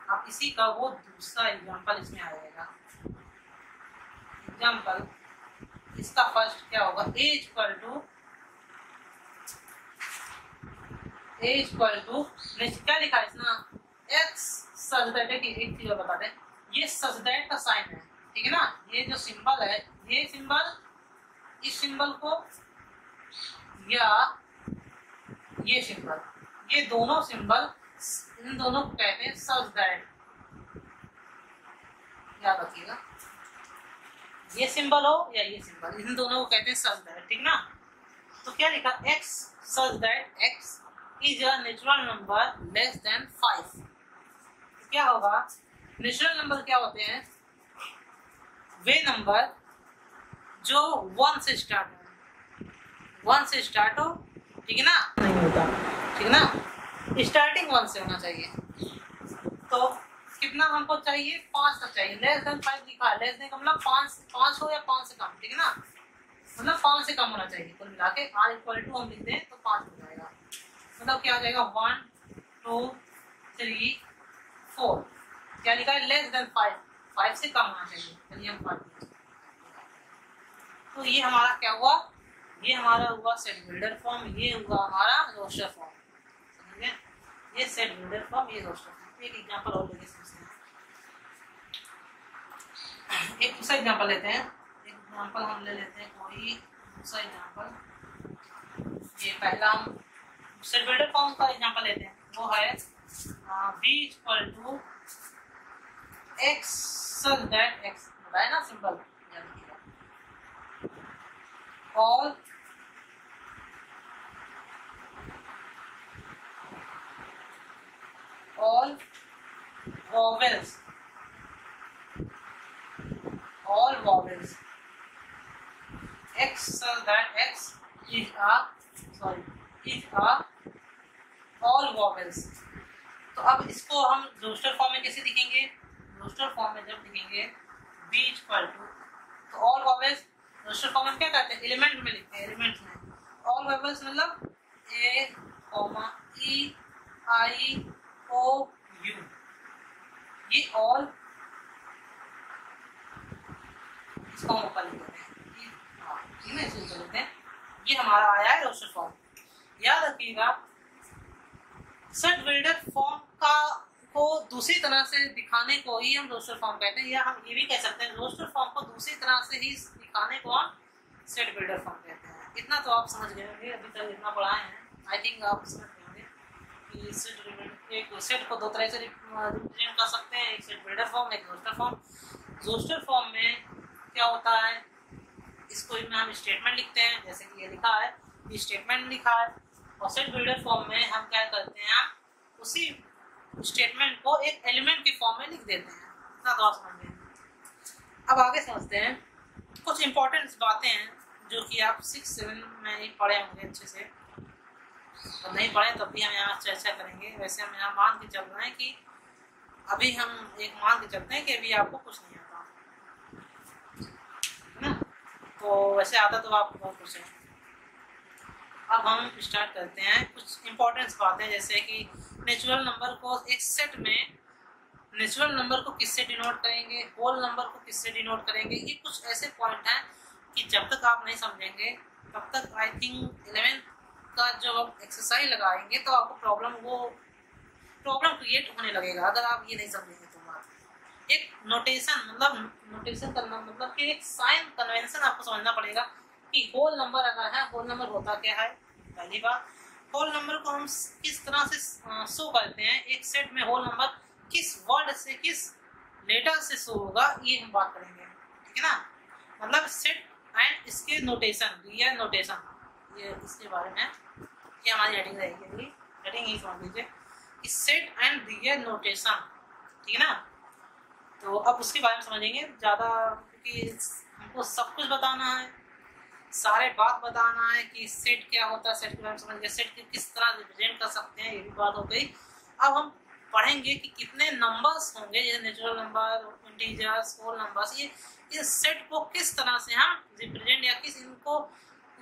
अब इसी का वो दूसरा एग्जांपल इसमें आ जाएगा। एग्जांपल इसका फर्स्ट क्या होगा, a इक्वल टू क्या लिखा है इसमें, x सच दैट है। एक चीज बता दें, ये सच दैट का साइन है, ठीक है ना। ये जो सिंबल है, ये सिंबल, इस सिंबल को या ये सिंबल, ये दोनों सिंबल, इन दोनों को कहते हैं सच दैट। याद रखिएगा, ये सिंबल हो या ये सिंबल, इन दोनों को कहते हैं सच दैट, ठीक ना। तो क्या लिखा, x such that x is a natural number less than 5। क्या होगा, नेचुरल नंबर क्या होते हैं, वे नंबर जो 1 से स्टार्ट हो, 1 से स्टार्ट हो, ठीक है ना, नहीं होता, ठीक है ना, स्टार्टिंग 1 से होना चाहिए। तो कितना हमको चाहिए, 5 तक चाहिए। लेस देन 5 लिखा है, लेस देन का मतलब 5 हो या 5 से कम, ठीक है ना, मतलब 5 से कम होना चाहिए। कुल मिला के r इक्वल टू हम लिख दें तो 5 हो जाएगा। मतलब क्या आ जाएगा, 1 2 3 4। क्या लिखा है, लेस देन 5 से कम होना चाहिए, चलिए हम 5। तो ये हमारा क्या हुआ, ये हमारा हुआ सेट बिल्डर फॉर्म, ये हुआ हमारा रोस्टर फॉर्म, समझे। ये सेट बिल्डर फॉर्म, ये रोस्टर फॉर्म। एक एग्जांपल और लेके समझते हैं। एक दूसरा एग्जांपल लेते हैं, एक एग्जांपल हम ले लेते हैं कोई दूसरा एग्जांपल। ये पहला हम सेट बिल्डर फॉर्म का एग्जांपल लेते हैं, वो है b equal to x such that x, बताया ना symbol, all vowels, all vowels x such that x is a all vowels। तो अब इसको हम रोस्टर फॉर्म में कैसे लिखेंगे, रोस्टर फॉर्म में जब लिखेंगे b इक्वल टू, तो ऑल वॉवेल्स रोस्टर फॉर्म में क्या कहते हैं, एलिमेंट में लिखते हैं, एलिमेंट में। ऑल वॉवेल्स मतलब a, e, i, o, u, ये ऑल, इसको हम ऊपर लिख देते हैं, ये हमारा आया है रोस्टर फॉर्म। याद रखिएगा, सेट बिल्डर फॉर्म को दूसरी तरह से दिखाने को ही हम रोस्टर फॉर्म कहते हैं, या हम ये भी कह सकते हैं रोस्टर फॉर्म को दूसरी तरह से ही दिखाने को हम सेट बिल्डर फॉर्म कहते हैं। इतना तो आप समझ गए होंगे, अभी तक इतना पढ़ाए हैं, आई थिंक आप समझ गए होंगे कि एक सेट को दो तरह से रिप्रेजेंट कर सकते हैं, एक सेट बिल्डर फॉर्म, एक रोस्टर फॉर्म। रोस्टर फॉर्म में क्या होता है, इसको में हम स्टेटमेंट लिखते हैं, जैसे कि ये लिखा है, ये स्टेटमेंट लिखा है। और सेट बिल्डर फॉर्म में हम क्या करते हैं, हम उसी स्टेटमेंट को एक एलिमेंट की फॉर्म में लिख देते हैं। इतना तो आप समझ गए। अब आगे समझते हैं कुछ इंपॉर्टेंट बातें हैं जो कि आप 6-7 में ही पढ़े होंगे अच्छे से, तो नहीं पढ़े तब भी हम यहाँ चर्चा करेंगे। वैसे हम यहाँ मान के चल रहे हैं कि अभी हम एक मान के चलते हैं कि अभी आपको कुछ नहीं आता है ना, तो वैसे आता तो आपको बहुत कुछ है। अब हम स्टार्ट करते हैं कुछ इंपॉर्टेंट बातें, जैसे कि नेचुरल नंबर को एक सेट में, नेचुरल नंबर को किससे डिनोट करेंगे, होल नंबर को किससे डिनोट करेंगे। ये कुछ ऐसे पॉइंट हैं कि जब तक आप नहीं समझेंगे तब तक आई थिंक 11th का जब आप एक्सरसाइज लगाएंगे तो आपको प्रॉब्लम क्रिएट होने लगेगा, अगर आप ये नहीं समझेंगे तो। बात एक नोटेशन, मतलब नोटेशन करना मतलब कि एक साइन कन्वेंशन आपको समझना पड़ेगा कि होल नंबर अगर है, होल नंबर होता क्या है। पहली बात, होल नंबर को हम किस तरह से शो करते हैं, एक सेट में होल नंबर किस वर्ड से, किस लेटर से शो होगा, ये हम बात करेंगे, ठीक है ना। मतलब सेट एंड इसके नोटेशन, रियल नोटेशन, ये इसके बारे में ये हमारी हेडिंग रहेगी, हेडिंग ही समझ लीजिए कि सेट एंड रियल नोटेशन, ठीक है ना। तो अब उसके बारे में समझेंगे ज़्यादा, क्योंकि हमको सब कुछ बताना है, सारे बात बताना है कि सेट क्या होता है, सेट के बारे में समझ गए, सेट को किस तरह रिप्रेजेंट कर सकते हैं, ये भी बात हो गई। अब हम पढ़ेंगे कि कितने नंबर्स होंगे, जैसे natural number, integers, whole numbers, ये इस सेट को किस तरह से हम रिप्रेजेंट या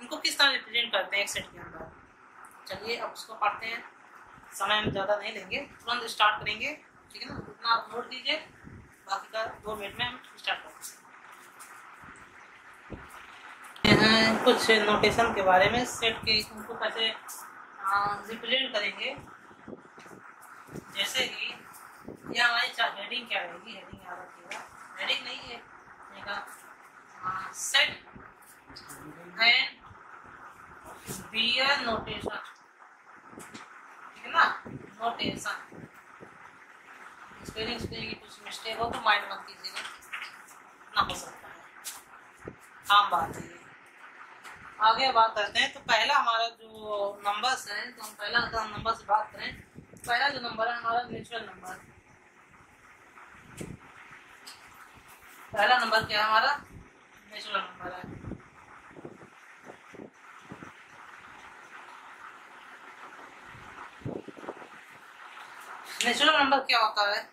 इनको किस तरह रिप्रेजेंट करते हैं एक सेट के अंदर। चलिए अब उसको पढ़ते हैं, समय हम ज़्यादा नहीं लेंगे, तुरंत स्टार्ट करेंगे, ठीक है ना। उतना आप नोट कीजिए, बाकी का 2 मिनट में हम स्टार्ट करेंगे। कुछ नोटेशन के बारे में, सेट के उनको कैसे रिप्रेजेंट करेंगे। जैसे कि यह हमारी हेडिंग क्या रहेगी, हेडिंग याद रखिएगा, हेडिंग नहीं है सेट एंड बियर नोटेशन, ठीक है ना। नोटेशन स्पेलिंग की कुछ मिस्टेक हो तो माइंड मत कीजिएगा, ना हो सकता है, आम बात है। आगे बात करते हैं, तो पहला हमारा जो नंबर्स है, तो हम पहला नंबर से बात करें। पहला जो नंबर है हमारा नेचुरल नंबर। पहला नंबर क्या है हमारा, नेचुरल नंबर है। नेचुरल नंबर क्या होता है,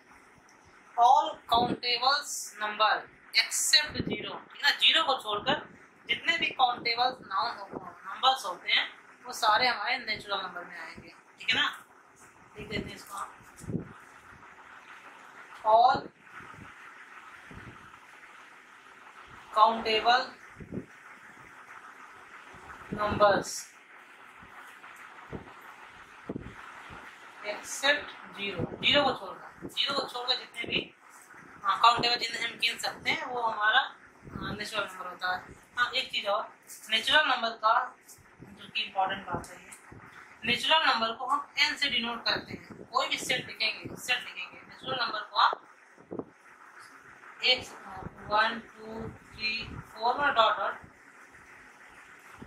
ऑल काउंटेबल्स नंबर एक्सेप्ट 0, ठीक है ना। 0 को छोड़कर जितने भी काउंटेबल नंबर्स होते हैं वो सारे हमारे नेचुरल नंबर में आएंगे, ठीक है ना। लिख देते हैं इसको, ऑल काउंटेबल नंबर्स एक्सेप्ट 0 को छोड़कर जितने भी काउंटेबल जिन्हें हम गिन सकते हैं वो हमारा नेचुरल नंबर होता है। हाँ, एक चीज और, नेचुरल नंबर का जो कि इम्पोर्टेंट बात है, नेचुरल नंबर को हम n से डिनोट करते हैं। कोई भी सेट लिखेंगे नेचुरल नंबर को हम 1 2 3 4 और डॉट डॉट,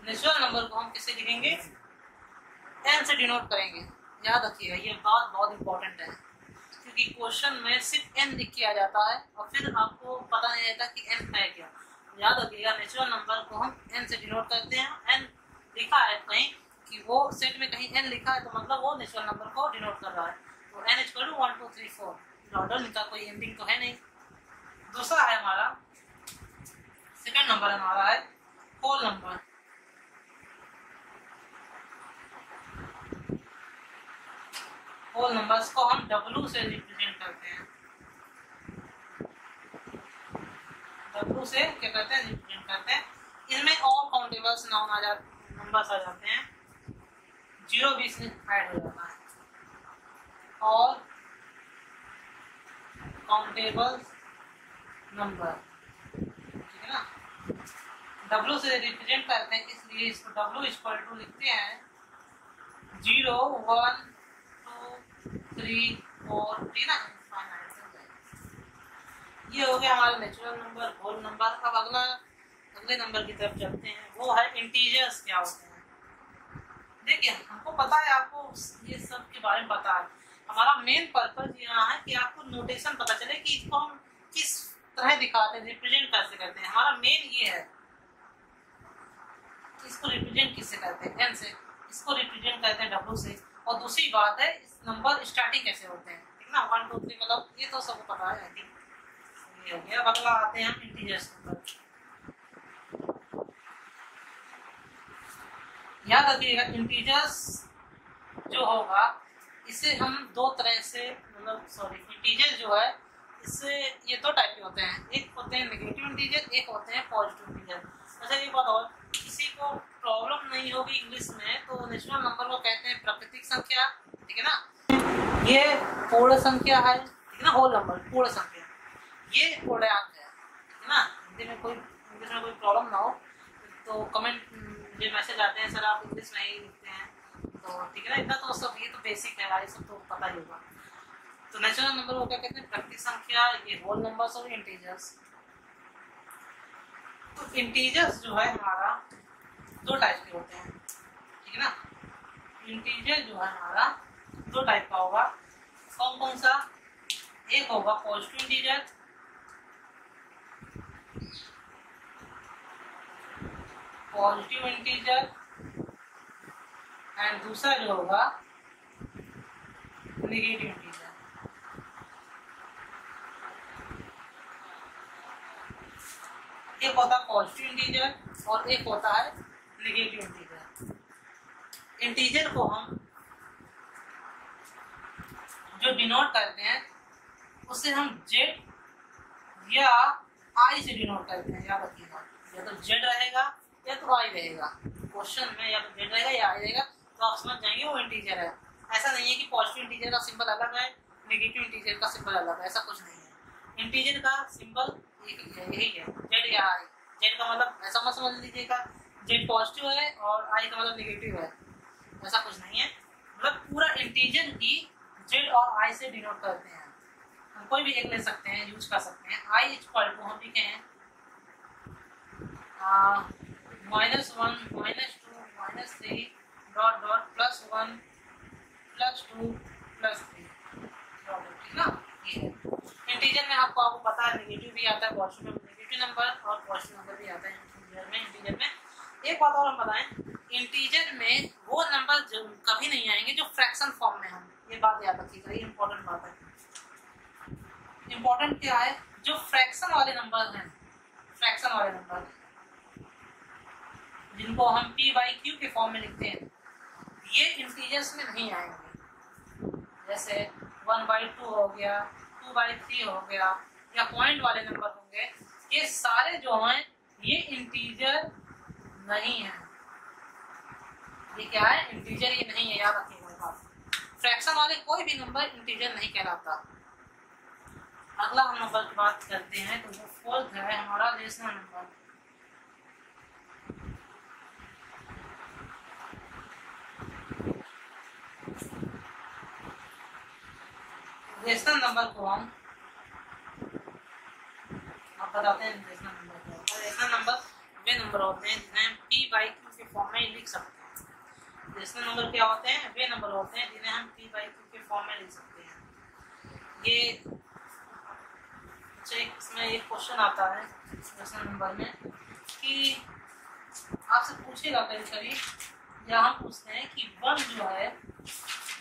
नेचुरल नंबर को हम किससे लिखेंगे, n से डिनोट करेंगे। याद रखिएगा, ये बात बहुत इंपॉर्टेंट है, क्योंकि क्वेश्चन में सिर्फ n लिख के आ जाता है और फिर आपको पता नहीं रहता कि n है क्या। याद रखिएगा, नेचुरल नंबर को हम n से डिनोट करते हैं। n लिखा है कहीं कि वो सेट में कहीं n लिखा है तो मतलब वो नेचुरल नंबर को डिनोट कर रहा है। तो n = 1 2 3 4, ऑर्डर इनका कोई एंडिंग तो है नहीं। दूसरा है हमारा, सेकंड नंबर हमारा है होल नंबर। होल नंबर्स को हम W से रिप्रेजेंट करते हैं। W से क्या करते हैं, रिप्रेजेंट करते हैं। इनमें ऑल काउंटेबल्स नंबर्स आ जाते हैं, 0 भी इसमें ऐड हो जाता है। ऑल काउंटेबल नंबर, ठीक है ना। W से रिप्रेजेंट करते हैं, इसलिए इसको W = लिखते हैं 0 1 2 3 4, ठीक है ना। ये हो गया हमारा नेचुरल नंबर, होल नंबर। अब अगले नंबर की तरफ चलते हैं, वो है इंटीजर्स क्या होते हैं। देखिए, हमको पता है, आपको ये सब के बारे में पता है। हमारा मेन पर्पज यहाँ है कि आपको नोटेशन पता चले कि इसको हम किस तरह दिखाते हैं, रिप्रेजेंट कैसे करते हैं। हमारा मेन ये है, इसको रिप्रेजेंट किससे करते हैं, n से, इसको रिप्रेजेंट करते हैं W से। और दूसरी बात है, इस नंबर स्टार्टिंग कैसे होते हैं, ठीक ना। 1 2 3 मतलब ये तो सबको पता है, आई थिंक ये हो गया। अब अगला आते हैं हम इंटीजर्स पर। याद रखिएगा, इंटीजर्स जो होगा इसे हम दो तरह से, मतलब इंटीजर जो है इससे ये 2 टाइप के होते हैं। एक होते हैं नेगेटिव इंटीजर, एक होते हैं पॉजिटिव इंटीजर। अच्छा, एक बात और, किसी को प्रॉब्लम नहीं होगी इंग्लिश में तो नेचुरल नंबर को कहते हैं प्राकृतिक संख्या, ठीक है ना। ये पूर्ण संख्या है, ठीक है ना। होल नंबर पूर्ण संख्या, ये पूर्णांक है, ठीक है ना। हिंदी में कोई इंग्लिश में कोई प्रॉब्लम ना हो तो कमेंट मुझे मैसेज आते हैं, सर आप इंग्लिश में ही लिखते हैं, तो ठीक है ना। इतना तो सब, ये तो बेसिक है, ये सब तो पता ही होगा। तो नेचुरल नंबर को क्या कहते हैं, प्राकृतिक संख्या, ये होल नंबर्स और इंटीजर्स। तो इंटीजर्स जो है हमारा 2 टाइप के होते हैं, ठीक है ना। इंटीजर जो है हमारा 2 टाइप का होगा। कौन कौन सा, एक होगा पॉजिटिव इंटीजर, एंड दूसरा जो होगा नेगेटिव इंटीजर। एक होता है पॉजिटिव इंटीजर और एक होता है नेगेटिव इंटीजर। इंटीजर को हम जो डिनोट करते हैं उसे हम जेड या आई से डिनोट करते हैं, याद रखिएगा। या तो जेड रहेगा या तो आई रहेगा, क्वेश्चन में या तो जेड रहेगा या आई रहेगा, तो आप समझ जाएंगे वो इंटीजर है। ऐसा नहीं है कि पॉजिटिव इंटीजर का सिंबल अलग है, नेगेटिव इंटीजर का सिंबल अलग है, ऐसा कुछ नहीं है। इंटीजर का सिंबल यही है, जेड या आई। जेड का मतलब ऐसा मत समझ लीजिएगा जेड पॉजिटिव है और आई का मतलब नेगेटिव है, ऐसा कुछ नहीं है। मतलब पूरा इंटीजर ही जेड और आई से डिनोट करते हैं। हम कोई भी एक ले सकते हैं, यूज कर सकते हैं। आई इक्वल टू हम लिखे हैं -1 -2 -3 डॉट डॉट +1 +2 +3 डॉट, ठीक ना। ये है इंटीजर में। आपको पता है नेगेटिव भी आता है, पॉजिटिव में नेगेटिव नंबर और पॉजिटिव नंबर भी आता है इंटीजर में। एक बात और हम बताएं, इंटीजर में वो नंबर जो कभी नहीं आएंगे जो फ्रैक्शन फॉर्म में हम, ये बात याद रखिएगा, ये इंपॉर्टेंट बात है। इंपॉर्टेंट क्या है, जो फ्रैक्शन वाले नंबर हैं, फ्रैक्शन वाले नंबर जिनको हम p/q के फॉर्म में लिखते हैं, ये इंटीजर्स में नहीं आएंगे। जैसे 1/2 हो गया, 2/3 हो गया, या पॉइंट वाले नंबर होंगे, ये सारे जो हैं ये इंटीजर नहीं है। ये क्या है, इंटीजर ही नहीं है, याद रखिएगा। फ्रैक्शन वाले कोई भी नंबर इंटीजर नहीं कहलाता। अगला हम नंबर की बात करते हैं, तो वो फोर्थ है हमारा रेशनल नंबर। रेशनल नंबर को हम बताते हैं। रेशनल नंबर रेशनल नंबर वे नंबर होते हैं जिन्हें हम p/q के फॉर्म में लिख सकते हैं। रेशनल नंबर क्या होते हैं, वे नंबर होते हैं जिन्हें हम p/q के फॉर्म में लिख सकते हैं। ये इसमें एक क्वेश्चन आता है रेशनल नंबर में कि आपसे पूछेगा कभी या हम पूछते हैं कि 1 जो है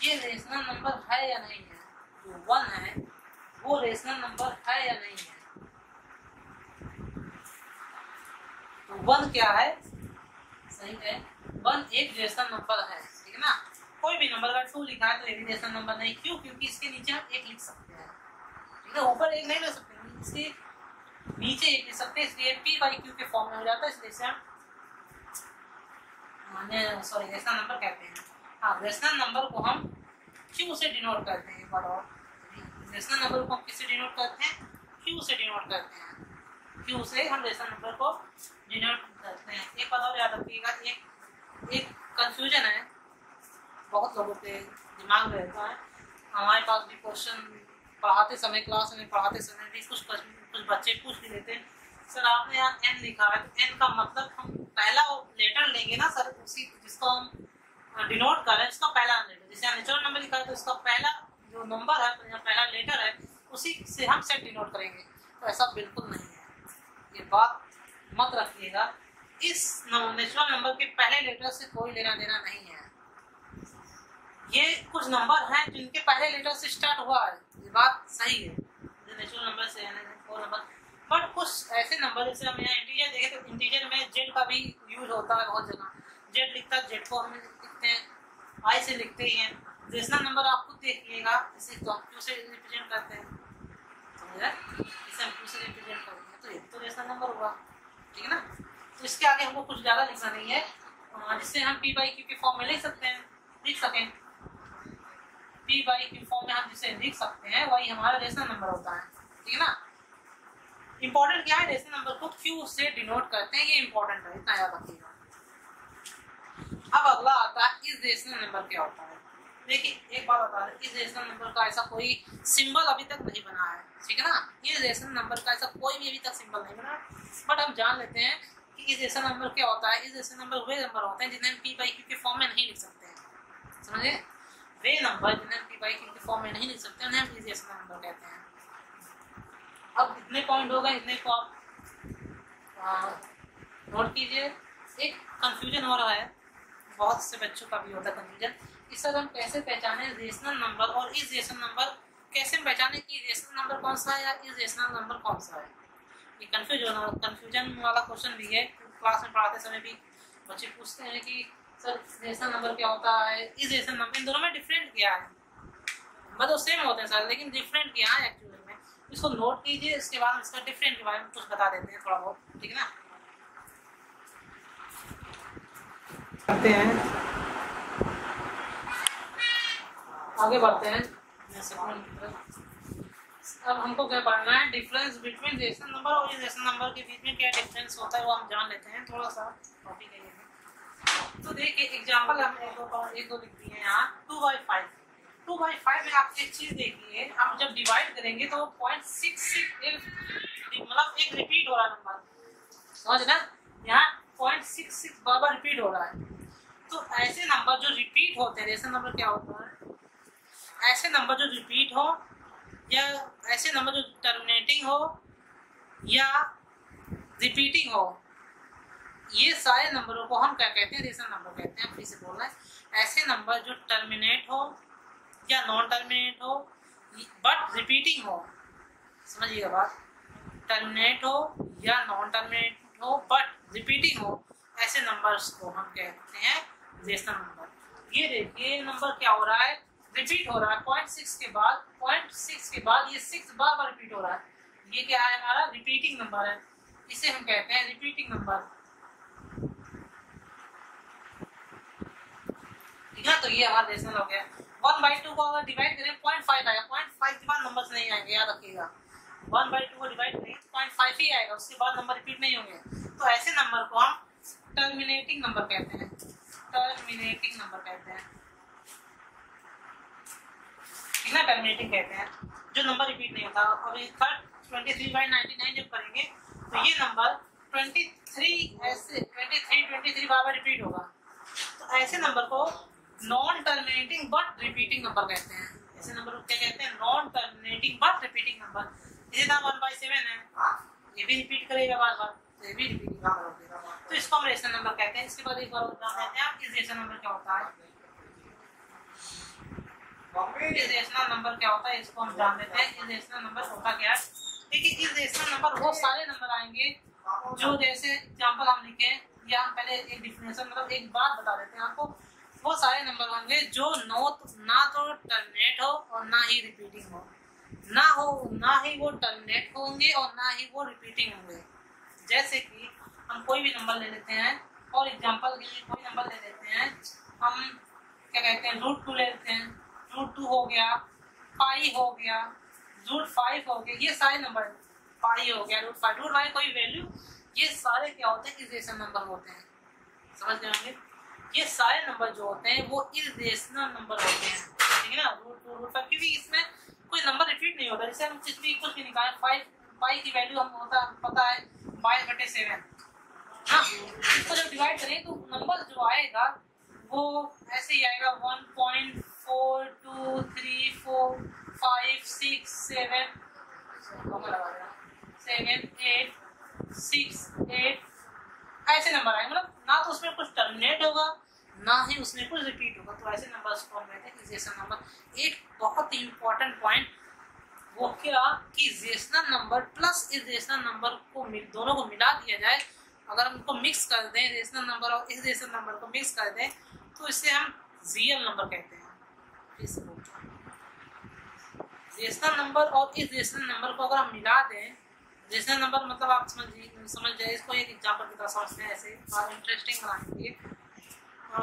ये रेशनल नंबर है या नहीं है। जो 1 है वो रेशनल नंबर है या नहीं है। तो 1 क्या है, सही है, 1 एक रेशनल नंबर है, ठीक है ना। कोई भी नंबर अगर 2 लिखा है तो एक रेशनल नंबर नहीं, क्यों, क्योंकि इसके नीचे हम 1 लिख सकते हैं, ठीक है। ऊपर 1 नहीं लिख सकते, इसके नीचे 1 लिख सकते हैं, इसलिए p/q के फॉर्म में हो जाता है, इसलिए इसे हम रेशनल नंबर कहते हैं। हाँ, रेशनल नंबर को हम q से डिनोट करते हैं। एक बार और, रेशनल नंबर को हम किससे डिनोट करते हैं, q से डिनोट करते हैं। q से हम रेशनल नंबर को डिनोट करते हैं। एक बात और याद रखिएगा, एक कंफ्यूजन है बहुत लोगों के दिमाग में रहता है। हमारे पास भी क्वेश्चन पढ़ाते समय, क्लास में पढ़ाते समय भी कुछ बच्चे पूछ भी लेते हैं, सर आपने यहाँ n लिखा है, तो n का मतलब हम पहला लेटर लेंगे ना सर, उसी जिसको हम डिनोट कर रहे हैं उसका पहला लेटर। जैसे यहाँ नेचुरल नंबर लिखा है तो इसका पहला जो नंबर है, तो पहला लेटर है, उसी से हम सेट डिनोट करेंगे। तो ऐसा बिल्कुल नहीं है, ये बात मत रखिएगा। इस नेचुरल नंबर के पहले लेटर से कोई लेना देना नहीं है। ये कुछ नंबर हैं जिनके पहले लेटर से स्टार्ट हुआ है, ये बात सही है, नेचुरल नंबर से नंबर। बट कुछ ऐसे नंबर, जैसे हम यहाँ इंटीजर देखें तो इंटीजर में जेड का भी यूज होता है बहुत जगह। जेड लिखता है, जेड को हम लिखते हैं, आई से लिखते ही हैं। रेशनल नंबर आप खुद देखिएगा, इसे तो हम क्यू से रिप्रेजेंट करते हैं, समझ, इसे हम क्यू से रिप्रेजेंट करते हैं, तो ये तो रेशनल नंबर हुआ, ठीक है ना। तो इसके आगे हमको कुछ ज़्यादा लिखना नहीं है, जिससे हम p/q के फॉर्म में लिख सकते हैं, लिख सकें। p/q फॉर्म में हम जिसे लिख सकते हैं वही हमारा रेशनल नंबर होता है, ठीक है ना। इंपॉर्टेंट क्या है, रेशनल नंबर को q से डिनोट करते हैं, ये इंपॉर्टेंट है, इतना याद रखिएगा। अब अगला आता है इस रेशनल नंबर क्या होता है। देखिए एक बात बता दें, इस रेशनल नंबर का ऐसा कोई सिंबल अभी तक नहीं बना है, ठीक है ना। इस रेशनल नंबर का ऐसा कोई भी अभी तक सिंबल नहीं बना, बट हम जान लेते हैं कि इस रेशनल नंबर क्या होता है। इस रेशनल नंबर वे नंबर होते हैं जिन्हें हम p/q के फॉर्म में नहीं लिख सकते हैं, समझे। वे नंबर जिन्हें हम p/q के फॉर्म में नहीं लिख सकते उन्हें हम इस रेशनल नंबर कहते हैं। अब इतने पॉइंट हो गए, इतने को आप नोट कीजिए। एक कंफ्यूजन हो रहा है, बहुत से बच्चों का भी होता है कंफ्यूजन, इस हम कैसे पहचाने रेशनल नंबर और इस रेशनल नंबर, कैसे पहचाने कि रेशनल नंबर कौन सा है या इस रेशनल नंबर कौन सा है। ये कंफ्यूजन वाला क्वेश्चन भी है। क्लास में पढ़ाते समय भी बच्चे पूछते हैं कि सर रेशनल नंबर क्या होता है, इस रेशनल नंबर, इन दोनों में डिफरेंट क्या है। मतलब सेम होते हैं सर, लेकिन डिफरेंट क्या है एक्चुअली में, इसको नोट कीजिए। इसके बाद इसका डिफरेंट के बारे में कुछ बता देते हैं थोड़ा बहुत, ठीक है ना। करते हैं, आगे बढ़ते हैं। अब हमको क्या पढ़ना है, डिफरेंस बिटवीन रेशनल नंबर और इरेशनल नंबर के बीच में क्या डिफरेंस होता है वो हम जान लेते हैं। थोड़ा सा टॉपिक है ये। तो देखिए एग्जांपल हमने एक दो लिख दिए यहाँ। 2/5 2/5 में आप एक चीज देखिए, हम जब डिवाइड करेंगे तो 0.66 मतलब एक रिपीट हो रहा है नंबर, समझ ना। यहाँ 0.66 बार रिपीट हो रहा है। तो ऐसे नंबर जो रिपीट होते हैं, रेशनल नंबर क्या होता है, ऐसे नंबर जो रिपीट हो या ऐसे नंबर जो टर्मिनेटिंग हो या रिपीटिंग हो, ये सारे नंबरों को हम क्या कहते हैं, रेशनल नंबर कहते हैं। फिर से बोल रहे हैं, ऐसे नंबर जो टर्मिनेट हो या नॉन टर्मिनेट हो बट रिपीटिंग हो, समझिएगा बात, टर्मिनेट हो या नॉन टर्मिनेट हो बट रिपीटिंग हो, ऐसे नंबर्स को हम कहते हैं रेशनल नंबर। ये देखिए नंबर क्या हो रहा है, रिपीट हो रहा है 0.6 के बाद, 0.6 के बाद ये 6 बार रिपीट हो रहा है। ये क्या है, हमारा रिपीटिंग नंबर है, इसे हम कहते हैं रिपीटिंग नंबर, ठीक है। तो ये हमारा रेशनल हो गया। 1/2 को अगर डिवाइड करें 0.5 आएगा, 0.5 के बाद नंबर्स नहीं आएंगे, याद रखिएगा। 1/2 को डिवाइड करें 0.5 ही आएगा, उसके बाद नंबर रिपीट नहीं होंगे। तो ऐसे नंबर को हम टर्मिनेटिंग नंबर कहते हैं, टर्मिनेटिंग नंबर कहते हैं, ठीक है, टर्मिनेटिंग कहते हैं, जो नंबर रिपीट नहीं होता। अभी 23/99 जब करेंगे तो ये नंबर 23 ऐसे 23 बार रिपीट होगा। तो ऐसे नंबर को non terminating but repeating number कहते हैं। ऐसे नंबर को क्या कहते हैं, non terminating but repeating number. इसी तरह 1/7 है, ये भी रिपीट करेगा बार बार, तो ये भी रिपीट करेगा, तो इसको हम रेशनल नंबर कहते हैं। इसके बाद एक बार जान लेते हैं इस रेशनल नंबर क्या होता है। इरेशनल नंबर क्या होता है इसको हम जान लेते हैं। इरेशनल नंबर होता क्या है, देखिए इरेशनल नंबर वो सारे नंबर आएंगे जो, जैसे एग्जांपल हम लिखे या हम पहले एक डिफिनेशन मतलब एक बात बता देते हैं आपको, वो सारे नंबर होंगे जो ना तो टर्मिनेट हो और ना ही रिपीटिंग हो, ना ही वो टर्मिनेट होंगे और ना ही वो रिपीटिंग होंगे। जैसे कि हम कोई भी नंबर ले लेते हैं और एग्जांपल के लिए कोई नंबर ले लेते हैं, हम क्या कहते हैं √2 ले लेते हैं, √2 हो गया, पाई हो गया, √5 हो गया, ये सारे नंबर, पाई हो गया, √5 कोई वैल्यू, ये सारे क्या होते हैं, इरेशनल नंबर होते हैं। समझ गए होंगे, ये सारे नंबर जो होते हैं वो इरेशनल नंबर होते हैं, ठीक है ना। √2 √5 क्योंकि इसमें कोई नंबर रिपीट नहीं होता। जैसे हम कुछ भी निकालें, पाई की वैल्यू हम होता पता है 22/7, हाँ, इसको जब डिवाइड करें तो नंबर जो आएगा वो ऐसे ही आएगा 1.423456 7 8 6 8 ऐसे नंबर आएंगे। मतलब ना तो उसमें कुछ टर्मिनेट होगा ना ही उसमें कुछ रिपीट होगा। तो ऐसे नंबर्स को हम कहते हैं इरेशनल नंबर। एक बहुत ही इंपॉर्टेंट पॉइंट वो क्या कि rational number plus irrational number को दोनों को मिला दिया जाए, अगर हम उनको मिक्स कर दें, रेशनल नंबर और इरेशनल नंबर को मिक्स कर दें तो इसे हम रियल नंबर कहते हैं। रेशनल नंबर और इरेशनल नंबर को अगर हम मिला दें, रेशनल नंबर मतलब आप समझ जाए, इसको एक एग्जांपल की तरह समझते हैं ऐसे और इंटरेस्टिंग बनाने के लिए।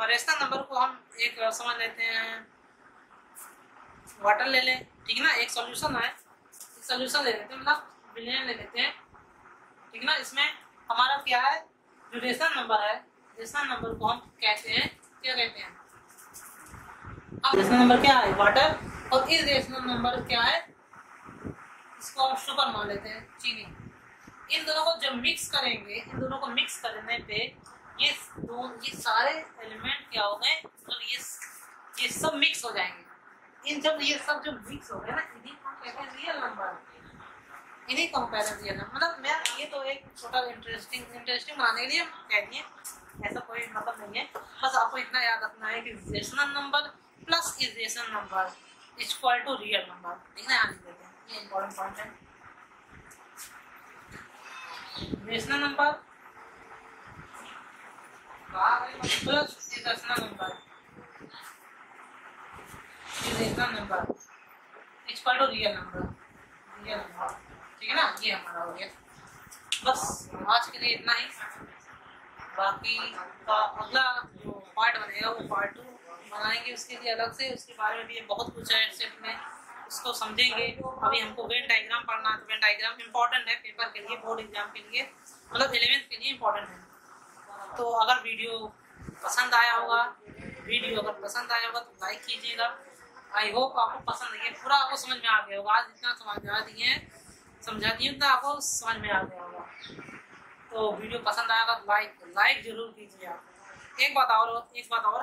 रेशनल नंबर को हम एक समझ लेते हैं, वाटर ले लें, ठीक है ना, एक सॉल्यूशन है, एक सॉल्यूशन ले लेते हैं, मतलब बिलियन ले लेते हैं, ठीक है ना। इसमें हमारा क्या है, जो रेशनल नंबर है, रेशनल नंबर को हम कहते हैं, क्या कहते हैं, अब रेशनल नंबर क्या है, वाटर, और इरेशनल नंबर क्या है, इसको हम शुगर मान लेते हैं, चीनी। इन दोनों को जब मिक्स करेंगे, इन दोनों को मिक्स करने पे ये सारे एलिमेंट क्या हो गए, मतलब ये सब मिक्स हो जाएंगे। इन जब ये सब जो मिक्स हो गए ना, इन्हीं को कहते हैं रियल नंबर, इन्हीं को हम कहते हैं रियल नंबर। मतलब मैं ये तो एक छोटा इंटरेस्टिंग बनाने के लिए कह दिए, ऐसा कोई मतलब नहीं है। बस आपको इतना याद रखना है कि rational number plus irrational number equal to real number, ठीक है ना, यहाँ लिख देते हैं, ये इंपॉर्टेंट पॉइंट है। Rational number plus rational number equal to real number. ठीक है ना, ये हमारा हो गया। बस आज के लिए इतना ही। बाकी का अगला जो पार्ट बनेगा वो पार्ट 2 बनाएंगे उसके लिए अलग से। उसके बारे में भी बहुत कुछ है सेट में, उसको समझेंगे। अभी हमको वेन डायग्राम पढ़ना है, तो वेन डायग्राम इम्पोर्टेंट है पेपर के लिए, बोर्ड एग्जाम के लिए, मतलब 11th के लिए इम्पोर्टेंट है। तो अगर वीडियो पसंद आया होगा तो लाइक कीजिएगा। आई होप आपको पसंद आई है, पूरा आपको समझ में आ गया होगा। आज जितना समझा दिए उतना आपको समझ में आ गया होगा। तो वीडियो पसंद आएगा तो लाइक जरूर कीजिए आप। एक बात और,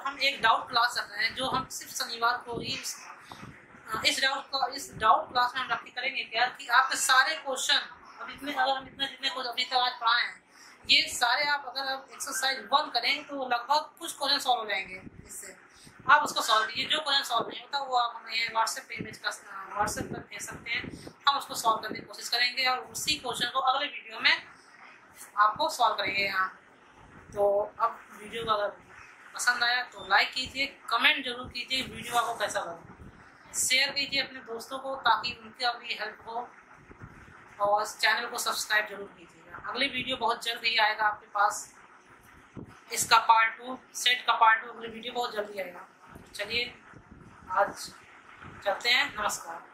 हम एक डाउट क्लास रख रहे हैं जो हम सिर्फ शनिवार को ही इस डाउट क्लास में हम रखी करेंगे क्या कि आपके सारे क्वेश्चन जितने कुछ अभी तक आज पढ़ाए हैं, ये सारे अगर आप एक्सरसाइज 1 करेंगे तो लगभग कुछ क्वेश्चन सॉल्व हो जाएंगे। इससे आप उसको सॉल्व कीजिए। जो क्वेश्चन सॉल्व नहीं होता वो आप हमें व्हाट्सएप पर भेज सकते हैं। हम उसको सॉल्व करने की कोशिश करेंगे और उसी क्वेश्चन को अगले वीडियो में आपको सॉल्व करेंगे यहाँ। तो अब वीडियो अगर पसंद आया तो लाइक कीजिए, कमेंट जरूर कीजिए वीडियो आपको कैसा लगा, शेयर कीजिए अपने दोस्तों को ताकि उनका भी हेल्प हो, और इस चैनल को सब्सक्राइब जरूर कीजिएगा। अगली वीडियो बहुत जल्द ही आएगा आपके पास। इसका पार्ट 2 सेट का पार्ट 2 अगली वीडियो बहुत जल्दी आएगा। चलिए आज चलते हैं, नमस्कार।